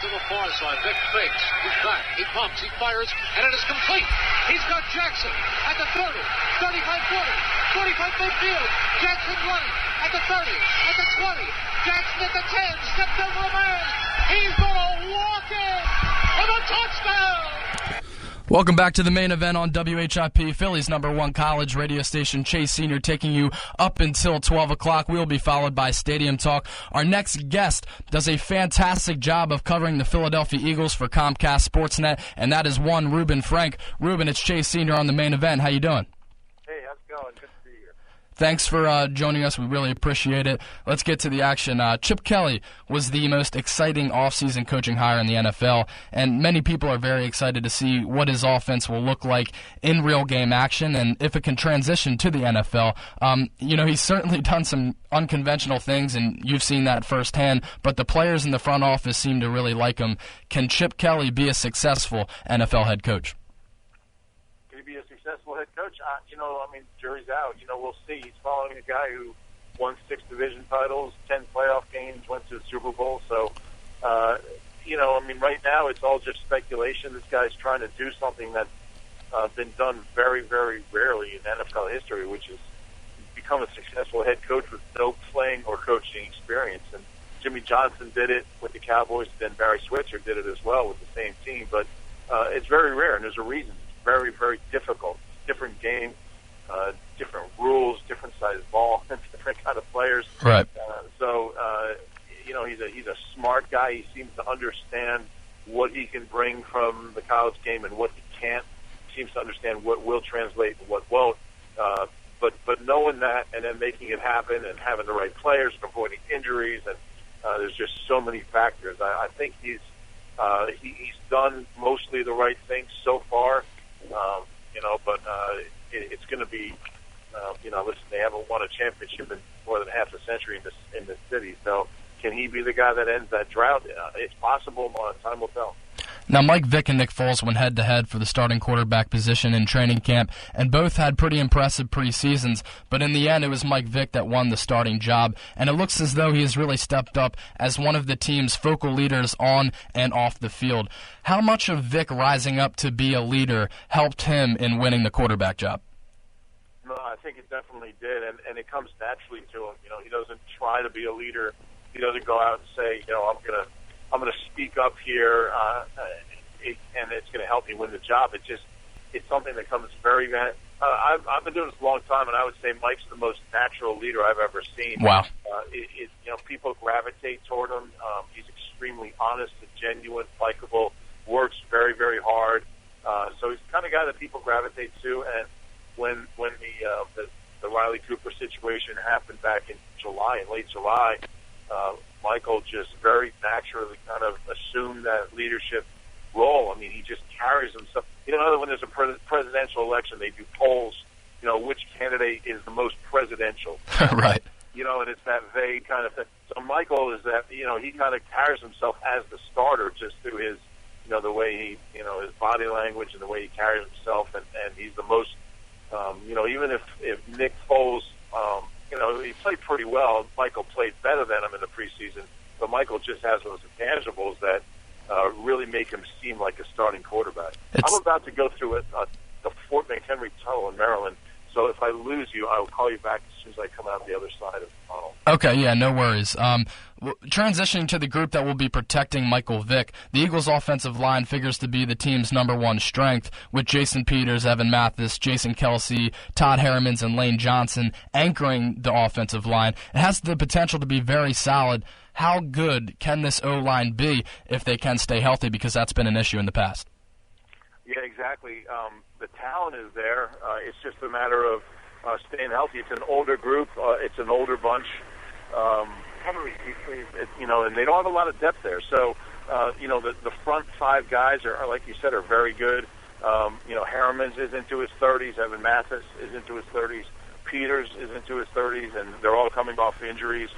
to the far side. Vick fakes. He's back. He pumps. He fires. And it is complete. He's got Jackson at the 30, 35-40, 45 midfield. Jackson running at the 30, at the 20. Jackson at the 10. Stepped over a man. He's going to walk in for the touchdown. Welcome back to the main event on WHIP, Philly's #1 college radio station. Chase Sr. taking you up until 12 o'clock. We'll be followed by Stadium Talk. Our next guest does a fantastic job of covering the Philadelphia Eagles for Comcast Sportsnet, and that is one Rueben Frank. Rueben, it's Chase Sr. on the main event. How you doing? Hey, how's it going? Good to be here. Thanks for joining us. We really appreciate it. Let's get to the action. Chip Kelly was the most exciting offseason coaching hire in the NFL, and many people are very excited to see what his offense will look like in real game action and if it can transition to the NFL. He's certainly done some unconventional things, and you've seen that firsthand, but the players in the front office seem to really like him. Can Chip Kelly be a successful NFL head coach? Be a successful head coach? Jury's out. We'll see. He's following a guy who won 6 division titles, 10 playoff games, went to the Super Bowl. So, right now it's all just speculation. This guy's trying to do something that's been done very, very rarely in NFL history, which is become a successful head coach with no playing or coaching experience. And Jimmy Johnson did it with the Cowboys, then Barry Switzer did it as well with the same team. But it's very rare, and there's a reason. Very, very difficult. Different game, different rules, different size ball, different kind of players. Right. He's a smart guy. He seems to understand what he can bring from the college game and what he can't. He seems to understand what will translate and what won't. But knowing that and then making it happen and having the right players and avoiding injuries, and there's just so many factors. I think he's done mostly the right things so far. But it's going to be, listen, they haven't won a championship in more than half a century in this city. So can he be the guy that ends that drought? It's possible. Time will tell. Now, Mike Vick and Nick Foles went head-to-head for the starting quarterback position in training camp, and both had pretty impressive preseasons, but in the end, it was Mike Vick that won the starting job, and it looks as though he has really stepped up as one of the team's focal leaders on and off the field. How much of Vick rising up to be a leader helped him in winning the quarterback job? No, I think it definitely did, and it comes naturally to him. He doesn't try to be a leader. He doesn't go out and say, I'm going to speak up here, and it's going to help me win the job. It's something that comes very. I've been doing this a long time, and I would say Mike's the most natural leader I've ever seen. Wow. People gravitate toward him. He's extremely honest and genuine, likable, works very, very hard. So he's the kind of guy that people gravitate to. And when the Riley Cooper situation happened back in late July. Michael just very naturally kind of assumed that leadership role. He just carries himself. When there's a presidential election, they do polls, which candidate is the most presidential. Right. And it's that vague kind of thing. So Michael is that, he kind of carries himself as the starter just through his, the way he, his body language and the way he carries himself. And he's the most, even if Nick Foles, he played pretty well. Michael played better than him in the preseason, but Michael just has those intangibles that really make him seem like a starting quarterback. I'm about to go through the Fort McHenry Tunnel in Maryland, so if I lose you, I will call you back as soon as I come out the other side of the tunnel. Okay, yeah, no worries. Transitioning to the group that will be protecting Michael Vick, the Eagles' offensive line figures to be the team's #1 strength, with Jason Peters, Evan Mathis, Jason Kelsey, Todd Hermans, and Lane Johnson anchoring the offensive line. It has the potential to be very solid. How good can this O-line be if they can stay healthy, because that's been an issue in the past? Yeah, exactly. The talent is there. It's just a matter of staying healthy. It's an older group. It's an older bunch. And they don't have a lot of depth there. So, the front 5 guys are, like you said, are very good. Harriman's is into his 30s. Evan Mathis is into his 30s. Peters is into his 30s, and they're all coming off injuries.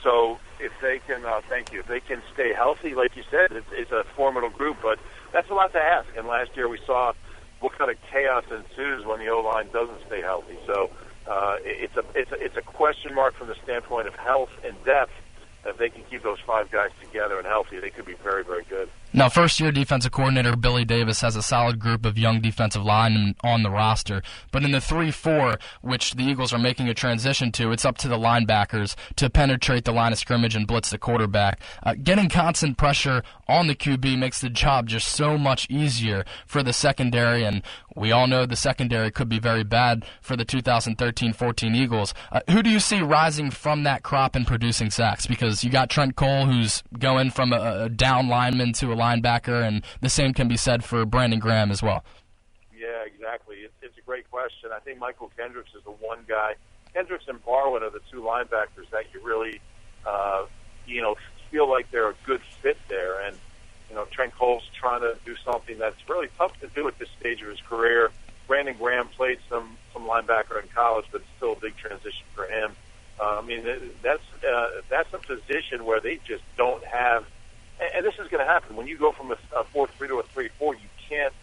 So if they can, if they can stay healthy, like you said, it's a formidable group, but that's a lot to ask. And last year we saw what kind of chaos ensues when the O-line doesn't stay healthy. So it's a question mark from the standpoint of health and depth. if they can keep those 5 guys together and healthy, they could be very, very good. Now, first-year defensive coordinator Billy Davis has a solid group of young defensive linemen on the roster. But in the 3-4, which the Eagles are making a transition to, it's up to the linebackers to penetrate the line of scrimmage and blitz the quarterback. Getting constant pressure on the QB makes the job just so much easier for the secondary, and we all know the secondary could be very bad for the 2013-14 Eagles. Who do you see rising from that crop and producing sacks? Because you got Trent Cole, who's going from a down lineman to a linebacker, and the same can be said for Brandon Graham as well. Yeah, exactly. It's a great question. I think Michael Kendricks is the one guy. Kendricks and Barwin are the 2 linebackers that you really, feel like they're a good fit there. And, Trent Cole's trying to do something that's really tough to do at this stage of his career. Brandon Graham played some linebacker in college, but it's still a big transition for him. That's a position where they just don't have. And this is going to happen. When you go from a 4-3 to a 3-4, you can't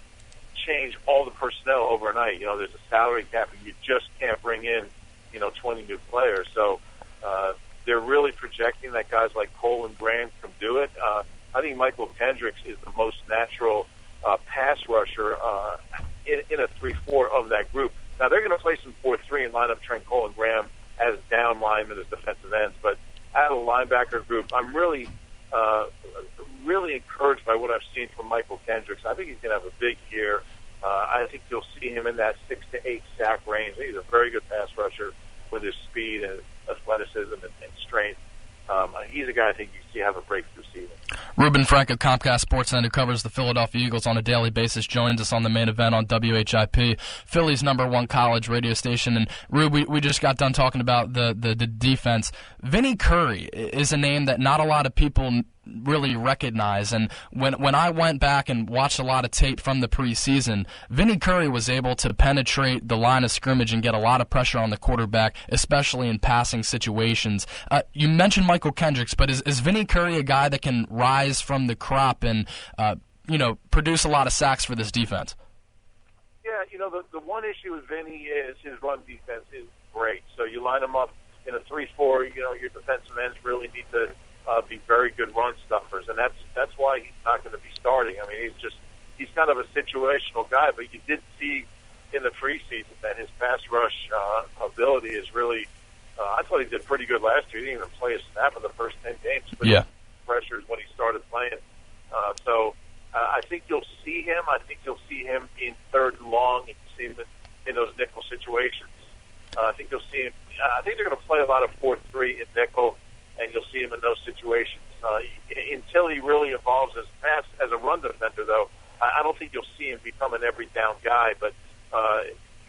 change all the personnel overnight. There's a salary cap, and you just can't bring in, 20 new players. So they're really projecting that guys like Cole and Graham can do it. I think Michael Kendricks is the most natural pass rusher in a 3-4 of that group. Now, they're going to play some 4-3 and line up Trent Cole and Graham as down linemen, as defensive ends. But out of the linebacker group, I'm really encouraged by what I've seen from Michael Kendricks. I think he's going to have a big year. I think you'll see him in that 6 to 8 sack range. I think he's a very good pass rusher with his speed and athleticism and strength. He's a guy I think you see have a breakthrough season. Rueben Frank of Comcast Sportsnet, who covers the Philadelphia Eagles on a daily basis, joins us on the Main Event on WHIP, Philly's #1 college radio station. And Rube, we just got done talking about the defense. Vinny Curry is a name that not a lot of people really recognize, and when I went back and watched a lot of tape from the preseason, Vinny Curry was able to penetrate the line of scrimmage and get a lot of pressure on the quarterback, especially in passing situations. You mentioned Michael Kendricks, but is Vinny Curry a guy that can rise from the crop and produce a lot of sacks for this defense? Yeah, the one issue with Vinny is his run defense is great. So you line him up in a 3-4, your defensive ends really need to be very good run stuffers, and that's why he's not going to be starting. I mean, he's kind of a situational guy, but you did see in the preseason that his pass rush ability is really. I thought he did pretty good last year. He didn't even play a snap in the first 10 games, but pressures when he started playing. I think you'll see him. I think you'll see him in 3rd and long, and see him in those nickel situations. I think you'll see him. I think they're going to play a lot of 4-3 in nickel, and you'll see him in those situations. Until he really evolves as a run defender, though, I don't think you'll see him become an every down guy. But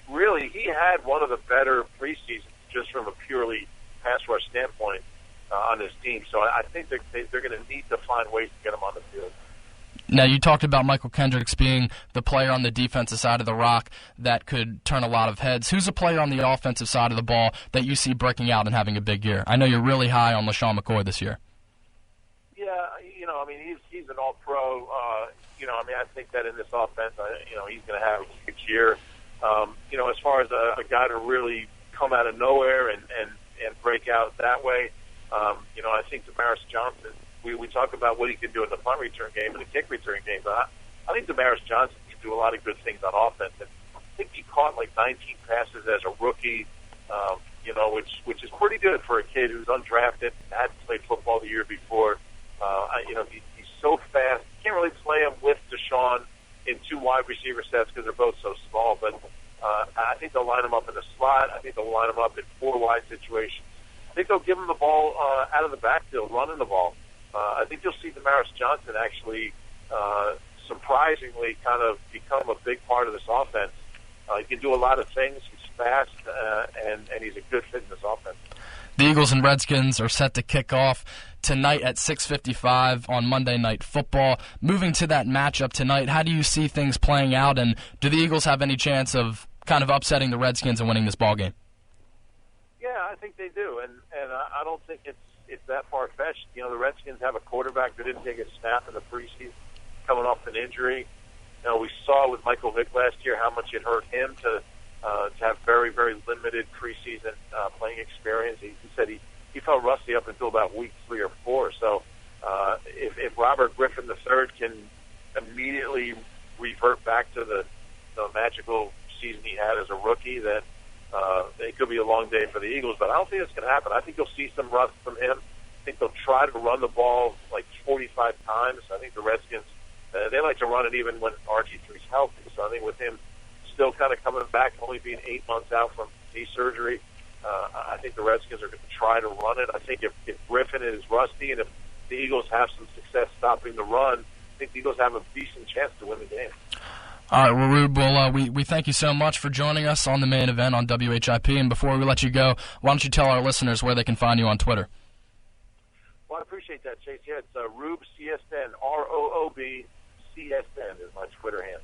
really, he had one of the better preseasons just from a purely pass rush standpoint on his team. So I think they're going to need to find ways to get him on the field. Now, you talked about Michael Kendricks being the player on the defensive side of the rock that could turn a lot of heads. Who's a player on the offensive side of the ball that you see breaking out and having a big year? I know you're really high on LaShawn McCoy this year. Yeah, he's an all-pro. I think that in this offense, he's going to have a huge year. As far as a guy to really come out of nowhere and break out that way, I think Damaris Johnson. We talk about what he can do in the punt return game and the kick return game, but I think Damaris Johnson can do a lot of good things on offense. And I think he caught like 19 passes as a rookie, which is pretty good for a kid who's undrafted, hadn't played football the year before. He's so fast. You can't really play him with Deshaun in 2 wide receiver sets because they're both so small. But I think they'll line him up in the slot. I think they'll line him up in 4 wide situations. I think they'll give him the ball out of the backfield, running the ball. I think you'll see Damaris Johnson actually surprisingly kind of become a big part of this offense. He can do a lot of things. He's fast, and he's a good fit in this offense. The Eagles and Redskins are set to kick off tonight at 6:55 on Monday Night Football. Moving to that matchup tonight, how do you see things playing out, and do the Eagles have any chance of kind of upsetting the Redskins and winning this ballgame? Yeah, I think they do, and I don't think it's that far-fetched. The Redskins have a quarterback that didn't take a snap in the preseason, coming off an injury. We saw with Michael Vick last year how much it hurt him to have very, very limited preseason playing experience. He said he felt rusty up until about week 3 or Robert Griffin III can immediately revert back to the magical season he had as a rookie, then it could be a long day for the Eagles. But I don't think it's going to happen. I think you'll see some rust from him. I think they'll try to run the ball like 45 times. I think the Redskins, they like to run it even when RG3's healthy. So I think with him still kind of coming back, only being 8 months out from knee surgery, I think the Redskins are going to try to run it. I think if Griffin is rusty and if the Eagles have some success stopping the run, I think the Eagles have a decent chance to win the game. All right, well, Rube, we thank you so much for joining us on the main event on WHIP. And before we let you go, why don't you tell our listeners where they can find you on Twitter? Well, I appreciate that, Chase. Yeah, it's Rube CSN, ROOB CSN is my Twitter handle.